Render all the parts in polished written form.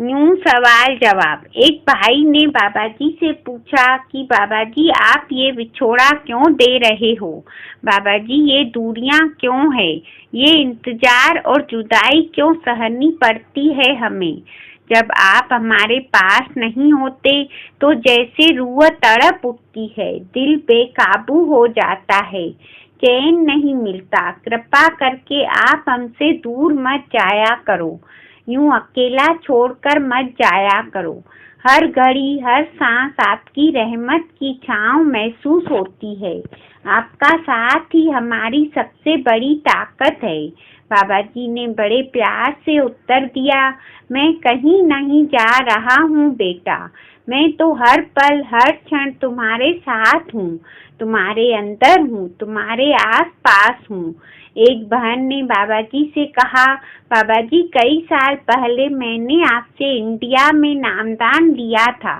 यूं सवाल जवाब। एक भाई ने बाबा जी से पूछा कि बाबा जी आप ये विछोड़ा क्यों दे रहे हो? बाबा जी ये दूरियां क्यों है? ये इंतजार और जुदाई क्यों सहनी पड़ती है हमें? जब आप हमारे पास नहीं होते तो जैसे रूह तड़प उठती है, दिल बेकाबू हो जाता है, चैन नहीं मिलता। कृपा करके आप हमसे दूर मत जाया करो, यूं अकेला छोड़कर मत जाया करो। हर घड़ी हर सांस आपकी रहमत की छांव महसूस होती है। आपका साथ ही हमारी सबसे बड़ी ताकत है। बाबा जी ने बड़े प्यार से उत्तर दिया, मैं कहीं नहीं जा रहा हूँ बेटा, मैं तो हर पल हर क्षण तुम्हारे साथ हूँ, तुम्हारे अंदर हूँ, तुम्हारे आस पास हूँ। एक बहन ने बाबा जी से कहा, बाबा जी कई साल पहले मैंने आपसे इंडिया में नामदान लिया था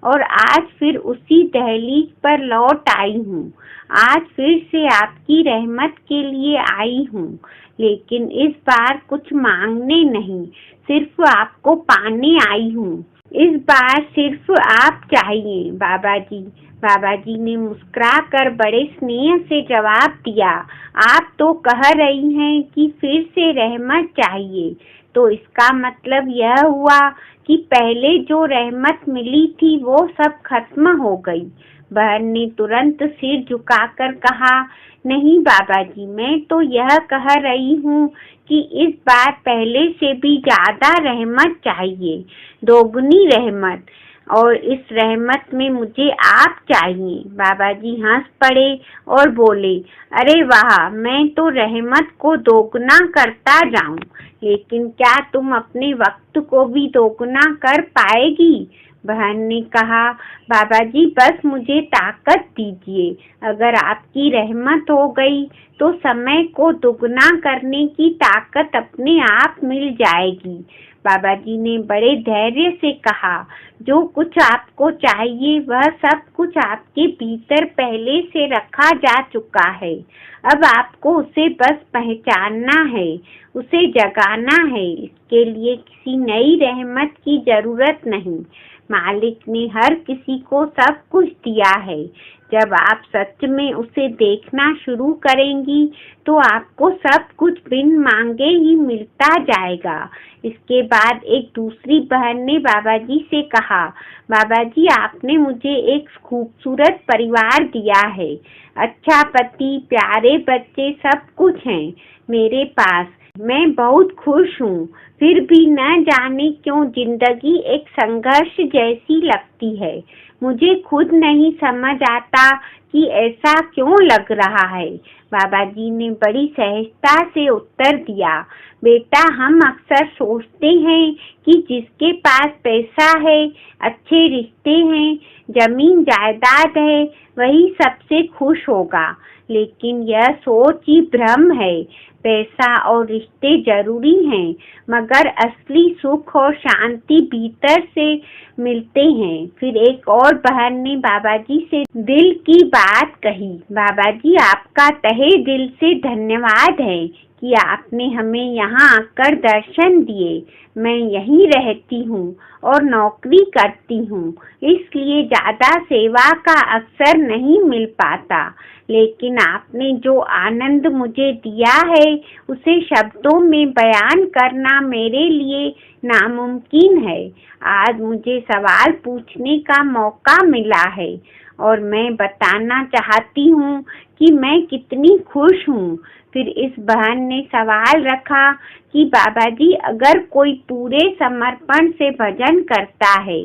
और आज फिर उसी दहलीज पर लौट आई हूँ। आज फिर से आपकी रहमत के लिए आई हूँ, लेकिन इस बार कुछ मांगने नहीं, सिर्फ आपको पाने आई हूँ। इस बार सिर्फ आप चाहिए बाबा जी। बाबा जी ने मुस्कुराकर बड़े स्नेह से जवाब दिया, आप तो कह रही हैं कि फिर से रहमत चाहिए, तो इसका मतलब यह हुआ कि पहले जो रहमत मिली थी वो सब खत्म हो गई। बहन ने तुरंत सिर झुकाकर कहा, नहीं बाबा जी, मैं तो यह कह रही हूँ कि इस बार पहले से भी ज्यादा रहमत चाहिए, दोगुनी रहमत, और इस रहमत में मुझे आप चाहिए। बाबा जी हंस पड़े और बोले, अरे वाह, मैं तो रहमत को दोगुना करता जाऊं, लेकिन क्या तुम अपने वक्त को भी दोगुना कर पाएगी? बहन ने कहा, बाबा जी बस मुझे ताकत दीजिए, अगर आपकी रहमत हो गई तो समय को दुगना करने की ताकत अपने आप मिल जाएगी। बाबा जी ने बड़े धैर्य से कहा, जो कुछ आपको चाहिए वह सब कुछ आपके भीतर पहले से रखा जा चुका है, अब आपको उसे बस पहचानना है, उसे जगाना है। इसके लिए किसी नई रहमत की जरूरत नहीं, मालिक ने हर किसी को सब कुछ दिया है। जब आप सच में उसे देखना शुरू करेंगी तो आपको सब कुछ बिन मांगे ही मिलता जाएगा। इसके बाद एक दूसरी बहन ने बाबा जी से कहा, बाबा जी आपने मुझे एक खूबसूरत परिवार दिया है, अच्छा पति, प्यारे बच्चे, सब कुछ है मेरे पास, मैं बहुत खुश हूँ। फिर भी न जाने क्यों जिंदगी एक संघर्ष जैसी लगती है। मुझे खुद नहीं समझ आता कि ऐसा क्यों लग रहा है। बाबा जी ने बड़ी सहजता से उत्तर दिया, बेटा हम अक्सर सोचते हैं कि जिसके पास पैसा है, अच्छे रिश्ते हैं, जमीन जायदाद है, वही सबसे खुश होगा, लेकिन यह सोच ही भ्रम है। पैसा और रिश्ते जरूरी हैं, मगर असली सुख और शांति भीतर से मिलते हैं। फिर एक और बहन ने बाबा जी से दिल की बात कही, बाबा जी आपका तहे दिल से धन्यवाद है कि आपने हमें यहाँ आकर दर्शन दिए। मैं यहीं रहती हूँ और नौकरी करती हूँ, इसलिए ज्यादा सेवा का अवसर नहीं मिल पाता, लेकिन आपने जो आनंद मुझे दिया है उसे शब्दों में बयान करना मेरे लिए नामुमकिन है। आज मुझे सवाल पूछने का मौका मिला है और मैं बताना चाहती हूँ कि मैं कितनी खुश हूँ। फिर इस बहन ने सवाल रखा कि बाबा जी अगर कोई पूरे समर्पण से भजन करता है,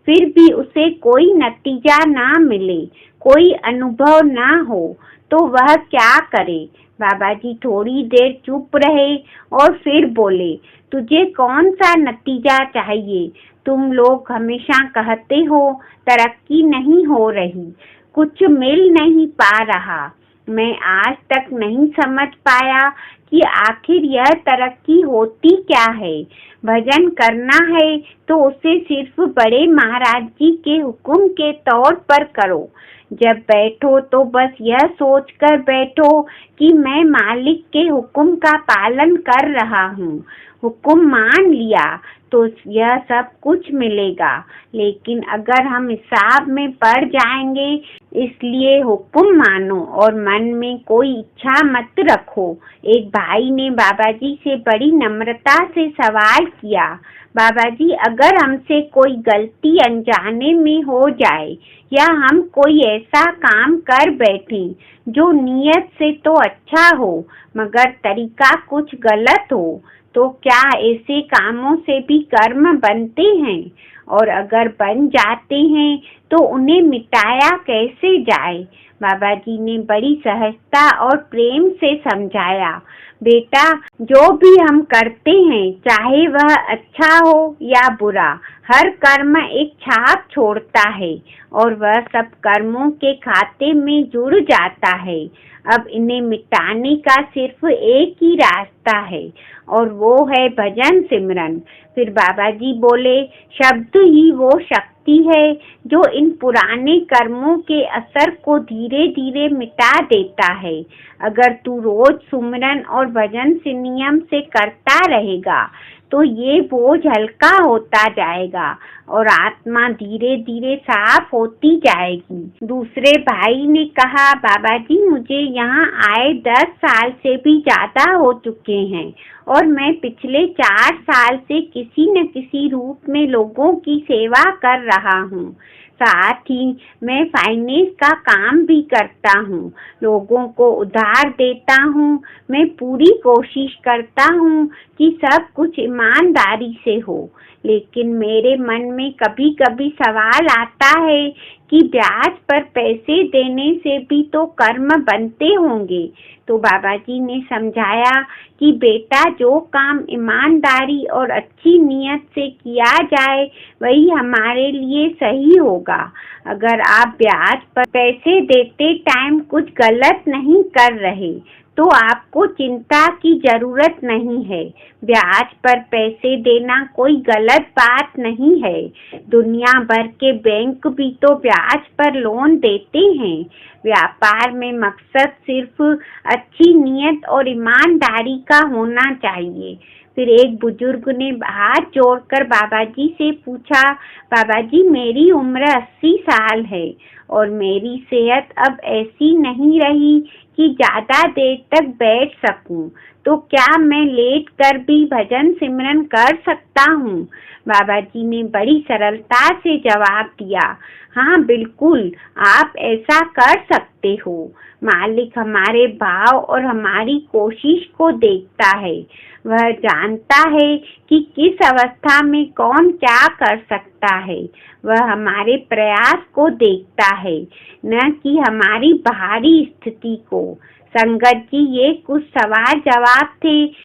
फिर भी उसे कोई नतीजा ना मिले, कोई अनुभव ना हो, तो वह क्या करे? बाबा जी थोड़ी देर चुप रहे और फिर बोले, तुझे कौन सा नतीजा चाहिए? तुम लोग हमेशा कहते हो तरक्की नहीं हो रही, कुछ मिल नहीं पा रहा। मैं आज तक नहीं समझ पाया कि आखिर यह तरक्की होती क्या है। भजन करना है तो उसे सिर्फ बड़े महाराज जी के हुक्म के तौर पर करो। जब बैठो तो बस यह सोचकर बैठो कि मैं मालिक के हुक्म का पालन कर रहा हूँ। हुक्म मान लिया तो यह सब कुछ मिलेगा, लेकिन अगर हम हिसाब में पड़ जाएंगे, इसलिए हुक्म मानो और मन में कोई इच्छा मत रखो। एक भाई ने बाबा जी से बड़ी नम्रता से सवाल किया, बाबा जी अगर हमसे कोई गलती अनजाने में हो जाए या हम कोई ऐसा काम कर बैठे जो नियत से तो अच्छा हो मगर तरीका कुछ गलत हो, तो क्या ऐसे कामों से भी कर्म बनते हैं? और अगर बन जाते हैं तो उन्हें मिटाया कैसे जाए? बाबा जी ने बड़ी सहजता और प्रेम से समझाया, बेटा जो भी हम करते हैं चाहे वह अच्छा हो या बुरा, हर कर्म एक छाप छोड़ता है और वह सब कर्मों के खाते में जुड़ जाता है। अब इन्हें मिटाने का सिर्फ एक ही रास्ता है और वो है भजन सिमरन। फिर बाबा जी बोले, शब्द ही वो शक्ति है जो इन पुराने कर्मों के असर को धीरे धीरे मिटा देता है। अगर तू रोज सुमरन और भजन से नियम से करता रहेगा तो ये बोझ हल्का होता जाएगा और आत्मा धीरे धीरे साफ होती जाएगी। दूसरे भाई ने कहा, बाबा जी मुझे यहाँ आए 10 साल से भी ज्यादा हो चुके हैं और मैं पिछले 4 साल से किसी न किसी रूप में लोगों की सेवा कर रहा हूँ। साथ ही मैं फाइनेंस का काम भी करता हूँ, लोगों को उधार देता हूँ। मैं पूरी कोशिश करता हूँ कि सब कुछ ईमानदारी से हो, लेकिन मेरे मन में कभी कभी सवाल आता है कि ब्याज पर पैसे देने से भी तो कर्म बनते होंगे। तो बाबा जी ने समझाया कि बेटा जो काम ईमानदारी और अच्छी नीयत से किया जाए वही हमारे लिए सही होगा। अगर आप ब्याज पर पैसे देते टाइम कुछ गलत नहीं कर रहे तो आपको चिंता की जरूरत नहीं है। ब्याज पर पैसे देना कोई गलत बात नहीं है। दुनिया भर के बैंक भी तो ब्याज पर लोन देते हैं। व्यापार में मकसद सिर्फ अच्छी नीयत और ईमानदारी का होना चाहिए। फिर एक बुजुर्ग ने हाथ जोड़कर बाबा जी से पूछा, बाबा जी मेरी उम्र 80 साल है और मेरी सेहत अब ऐसी नहीं रही कि ज्यादा देर तक बैठ सकूं, तो क्या मैं लेट कर भी भजन सिमरन कर सकता हूँ? बाबा जी ने बड़ी सरलता से जवाब दिया, हाँ बिल्कुल आप ऐसा कर सकते हो। मालिक हमारे भाव और हमारी कोशिश को देखता है। वह जानता है कि किस अवस्था में कौन क्या कर सकता है। वह हमारे प्रयास को देखता है, न कि हमारी बाहरी स्थिति को। संगत जी ये कुछ सवाल जवाब थे